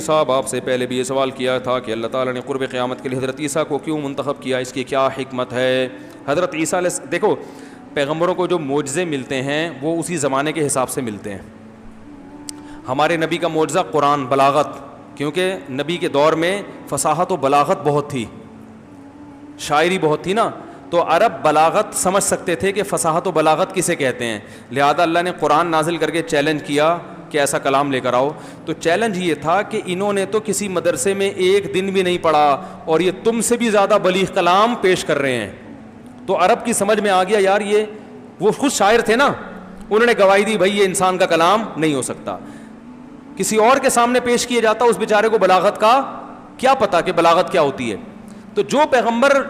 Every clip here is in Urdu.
صاحب آپ سے پہلے بھی یہ سوال کیا تھا کہ اللہ تعالیٰ نے قرب قیامت کے لیے حضرت عیسیٰ کو کیوں منتخب کیا، اس کی کیا حکمت ہے؟ حضرت عیسیٰ علیہ دیکھو، پیغمبروں کو جو معجزے ملتے ہیں وہ اسی زمانے کے حساب سے ملتے ہیں. ہمارے نبی کا معجزہ قرآن، بلاغت، کیونکہ نبی کے دور میں فصاحت و بلاغت بہت تھی، شاعری بہت تھی نا، تو عرب بلاغت سمجھ سکتے تھے کہ فصاحت و بلاغت کسے کہتے ہیں. لہذا اللہ نے قرآن نازل کر کے چیلنج کیا کہ ایسا کلام لے کر آؤ. تو چیلنج یہ تھا کہ انہوں نے تو کسی مدرسے میں ایک دن بھی نہیں پڑھا اور یہ تم سے بھی زیادہ بلیغ کلام پیش کر رہے ہیں. تو عرب کی سمجھ میں آ گیا یار، یہ وہ خود شاعر تھے نا، انہوں نے گواہی دی بھائی یہ انسان کا کلام نہیں ہو سکتا. کسی اور کے سامنے پیش کیا جاتا، اس بیچارے کو بلاغت کا کیا پتا کہ بلاغت کیا ہوتی ہے. تو جو پیغمبر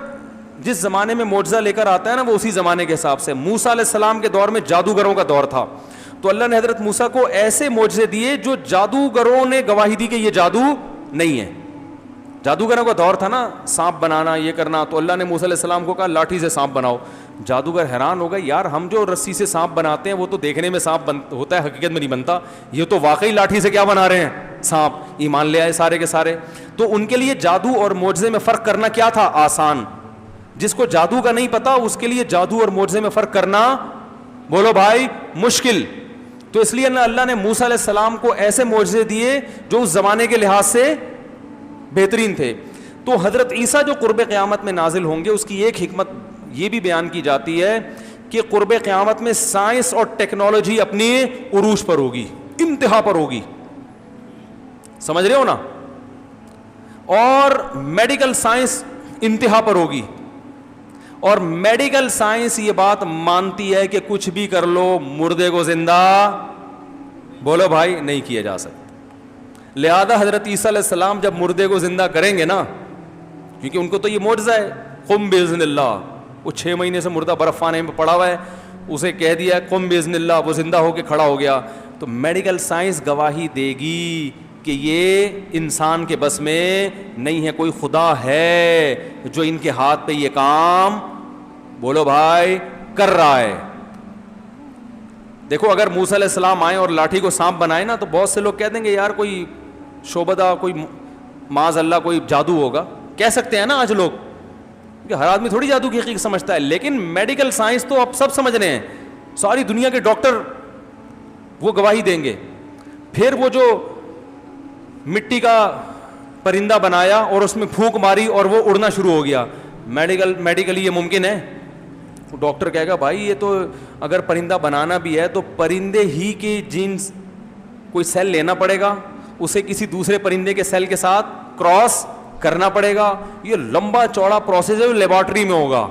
جس زمانے میں معجزہ لے کر آتا ہے نا، وہ اسی زمانے کے حساب سے. موسیٰ علیہ السلام کے دور میں جادوگروں کا دور تھا، تو اللہ نے حضرت موسیٰ کو ایسے معجزے دیے جو جادوگروں نے گواہی دی کہ یہ جادو نہیں ہے. جادوگروں کا دور تھا نا، سانپ بنانا، یہ کرنا. تو اللہ نے موسیٰ علیہ السلام کو کہا لاٹھی سے سانپ بناؤ. جادوگر حیران ہو گئے، یار ہم جو رسی سے سانپ بناتے ہیں وہ تو دیکھنے میں سانپ ہوتا ہے، حقیقت میں نہیں بنتا، یہ تو واقعی لاٹھی سے کیا بنا رہے ہیں، سانپ. ایمان لے آئے سارے کے سارے. تو ان کے لیے جادو اور معجزے میں فرق کرنا کیا تھا؟ آسان. جس کو جادو کا نہیں پتا اس کے لیے جادو اور معجزے میں فرق کرنا، بولو بھائی، مشکل. تو اس لیے اللہ نے موسیٰ علیہ السلام کو ایسے معجزے دیے جو اس زمانے کے لحاظ سے بہترین تھے. تو حضرت عیسیٰ جو قرب قیامت میں نازل ہوں گے، اس کی ایک حکمت یہ بھی بیان کی جاتی ہے کہ قرب قیامت میں سائنس اور ٹیکنالوجی اپنی عروج پر ہوگی، انتہا پر ہوگی. سمجھ رہے ہو نا؟ اور میڈیکل سائنس انتہا پر ہوگی. اور میڈیکل سائنس یہ بات مانتی ہے کہ کچھ بھی کر لو، مردے کو زندہ، بولو بھائی، نہیں کیا جا سکتا. لہذا حضرت عیسیٰ علیہ السلام جب مردے کو زندہ کریں گے نا، کیونکہ ان کو تو یہ معجزہ ہے، قم باذن اللہ. وہ 6 مہینے سے مردہ برف خانے میں پڑا ہوا ہے، اسے کہہ دیا قم باذن اللہ، وہ زندہ ہو کے کھڑا ہو گیا. تو میڈیکل سائنس گواہی دے گی کہ یہ انسان کے بس میں نہیں ہے، کوئی خدا ہے جو ان کے ہاتھ پہ یہ کام، بولو بھائی، کر رہا ہے. دیکھو اگر موسیٰ علیہ السلام آئیں اور لاٹھی کو سانپ بنائے نا، تو بہت سے لوگ کہہ دیں گے یار کوئی شعبدہ، کوئی معاذ اللہ کوئی جادو ہوگا. کہہ سکتے ہیں نا آج لوگ، کہ ہر آدمی تھوڑی جادو کی حقیقت سمجھتا ہے. لیکن میڈیکل سائنس تو اب سب سمجھ رہے ہیں، ساری دنیا کے ڈاکٹر وہ گواہی دیں گے. پھر وہ جو مٹی کا پرندہ بنایا اور اس میں پھونک ماری اور وہ اڑنا شروع ہو گیا، میڈیکلی یہ ممکن ہے؟ ڈاکٹر کہے گا بھائی یہ تو اگر پرندہ بنانا بھی ہے تو پرندے ہی کے جینز کوئی سیل لینا پڑے گا، اسے کسی دوسرے پرندے کے سیل کے ساتھ کراس کرنا پڑے گا. یہ لمبا چوڑا پروسیس ہے، لیبارٹری میں ہوگا،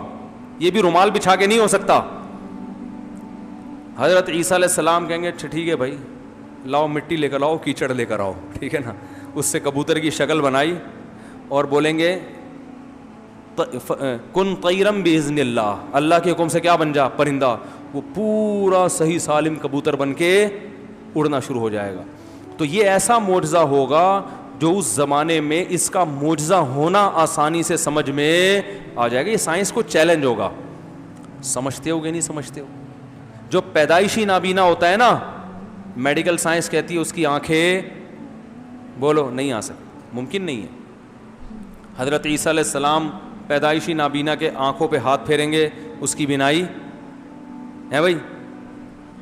یہ بھی رومال بچھا کے نہیں ہو سکتا. حضرت عیسیٰ علیہ السلام کہیں گے اچھا ٹھیک ہے بھائی، لاؤ مٹی لے کر آؤ، کیچڑ لے کر آؤ، ٹھیک ہے نا. اس سے کبوتر کی شکل بنائی اور بولیں گے کن طیرم باذن اللہ، اللہ کے حکم سے کیا بن جا، پرندہ. وہ پورا صحیح سالم کبوتر بن کے اڑنا شروع ہو جائے گا. تو یہ ایسا معجزہ ہوگا جو اس زمانے میں اس کا معجزہ ہونا آسانی سے سمجھ میں آ جائے گا. یہ سائنس کو چیلنج ہوگا. سمجھتے ہو گے نہیں سمجھتے ہو؟ جو پیدائشی نابینا ہوتا ہے نا، میڈیکل سائنس کہتی ہے اس کی آنکھیں، بولو، نہیں آ سکتی، ممکن نہیں ہے. حضرت عیسیٰ علیہ السلام پیدائشی نابینا کے آنکھوں پہ ہاتھ پھیریں گے، اس کی بینائی ہے بھائی،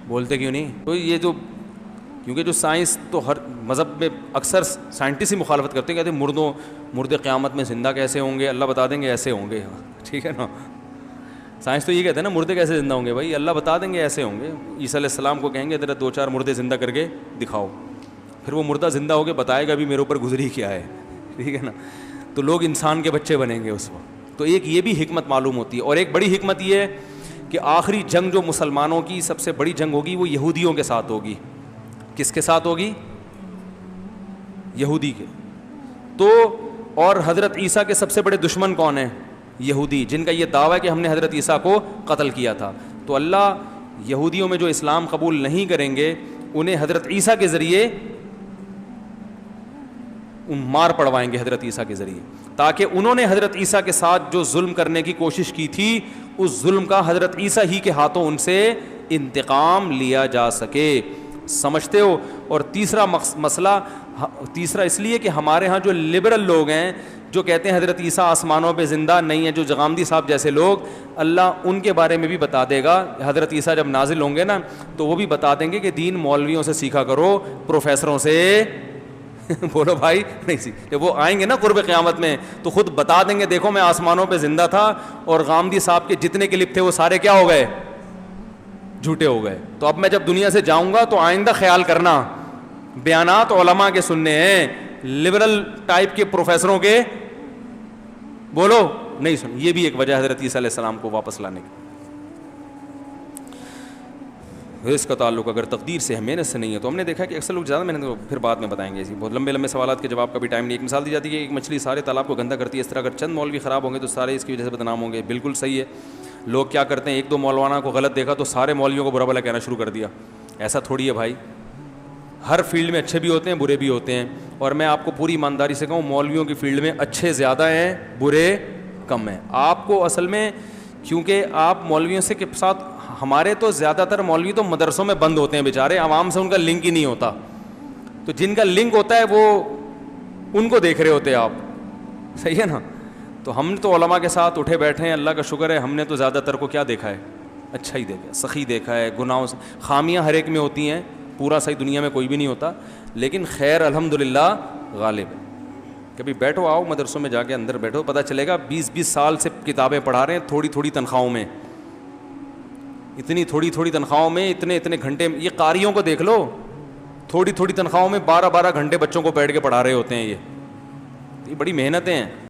بولتے کیوں نہیں؟ تو یہ جو، کیونکہ جو سائنس تو ہر مذہب میں اکثر سائنٹسٹ ہی مخالفت کرتے ہیں، کہتے ہیں مردے قیامت میں زندہ کیسے ہوں گے؟ اللہ بتا دیں گے ایسے ہوں گے، ٹھیک ہے نا. سائنس تو یہ کہتے ہیں نا مردے کیسے زندہ ہوں گے، بھائی اللہ بتا دیں گے ایسے ہوں گے. عیسیٰ علیہ السلام کو کہیں گے ذرا 2-4 مردے زندہ کر کے دکھاؤ، پھر وہ مردہ زندہ ہو کے بتائے گا بھی میرے اوپر گزری کیا ہے، ٹھیک ہے نا. تو لوگ انسان کے بچے بنیں گے اس وقت. تو ایک یہ بھی حکمت معلوم ہوتی ہے. اور ایک بڑی حکمت یہ ہے کہ آخری جنگ جو مسلمانوں کی سب سے بڑی جنگ ہوگی وہ یہودیوں کے ساتھ ہوگی. کس کے ساتھ ہوگی؟ یہودی کے. تو اور حضرت عیسیٰ کے سب سے بڑے دشمن کون ہیں؟ یہودی، جن کا یہ دعویٰ ہے کہ ہم نے حضرت عیسیٰ کو قتل کیا تھا. تو اللہ یہودیوں میں جو اسلام قبول نہیں کریں گے انہیں حضرت عیسیٰ کے ذریعے مار پڑوائیں گے، حضرت عیسیٰ کے ذریعے، تاکہ انہوں نے حضرت عیسیٰ کے ساتھ جو ظلم کرنے کی کوشش کی تھی اس ظلم کا حضرت عیسیٰ ہی کے ہاتھوں ان سے انتقام لیا جا سکے. سمجھتے ہو؟ اور تیسرا مسئلہ، تیسرا اس لیے کہ ہمارے ہاں جو لبرل لوگ ہیں جو کہتے ہیں حضرت عیسیٰ آسمانوں پہ زندہ نہیں ہے، جو جغامدی صاحب جیسے لوگ، اللہ ان کے بارے میں بھی بتا دے گا حضرت عیسیٰ جب نازل ہوں گے نا تو وہ بھی بتا دیں گے کہ دین مولویوں سے سیکھا کرو، پروفیسروں سے بولو بھائی نہیں سی. جب وہ آئیں گے نا قرب قیامت میں تو خود بتا دیں گے دیکھو میں آسمانوں پہ زندہ تھا اور غامدی صاحب کے جتنے کلپ تھے وہ سارے کیا ہو گئے، جھوٹے ہو گئے. تو اب میں جب دنیا سے جاؤں گا تو آئندہ خیال کرنا بیانات علماء کے سننے ہیں، لبرل ٹائپ کے پروفیسروں کے بولو نہیں سن. یہ بھی ایک وجہ حضرت عیسیٰ علیہ السلام کو واپس لانے کی. رزق کا تعلق اگر تقدیر سے ہے، محنت سے نہیں ہے. تو ہم نے دیکھا کہ اکثر لوگ زیادہ محنت کو پھر بعد میں بتائیں گے، ایسی بہت لمبے لمبے سوالات کے جواب کا بھی ٹائم نہیں. ایک مثال دی جاتی ہے کہ ایک مچھلی سارے تالاب کو گندا کرتی ہے، اس طرح اگر چند مولوی خراب ہوں گے تو سارے اس کی وجہ سے بدنام ہوں گے. بالکل صحیح ہے. لوگ کیا کرتے ہیں، ایک دو مولوانا کو غلط دیکھا تو سارے مولویوں کو برا بھلا کہنا شروع کر دیا. ایسا تھوڑی ہے بھائی، ہر فیلڈ میں اچھے بھی ہوتے ہیں برے بھی ہوتے ہیں. اور میں آپ کو پوری ایمانداری سے کہوں مولویوں کی فیلڈ میں اچھے زیادہ ہیں برے کم ہیں. آپ کو اصل میں کیونکہ آپ مولویوں سے کے ساتھ، ہمارے تو زیادہ تر مولوی تو مدرسوں میں بند ہوتے ہیں بیچارے، عوام سے ان کا لنک ہی نہیں ہوتا. تو جن کا لنک ہوتا ہے وہ ان کو دیکھ رہے ہوتے ہیں آپ، صحیح ہے نا. تو ہم تو علماء کے ساتھ اٹھے بیٹھے ہیں، اللہ کا شکر ہے ہم نے تو زیادہ تر کو کیا دیکھا ہے، اچھا ہی دیکھا ہے، سخی دیکھا ہے. گناہوں سے خامیاں ہر ایک میں ہوتی ہیں، پورا صحیح دنیا میں کوئی بھی نہیں ہوتا، لیکن خیر الحمدللہ غالب ہے. کبھی بیٹھو آؤ مدرسوں میں جا کے اندر بیٹھو، پتہ چلے گا 20-20 سال سے کتابیں پڑھا رہے ہیں تھوڑی تھوڑی تنخواہوں میں، اتنی تھوڑی تھوڑی تنخواہوں میں اتنے اتنے گھنٹے. یہ قاریوں کو دیکھ لو، تھوڑی تھوڑی تنخواہوں میں 12-12 گھنٹے بچوں کو بیٹھ کے پڑھا رہے ہوتے ہیں. یہ بڑی محنتیں ہیں.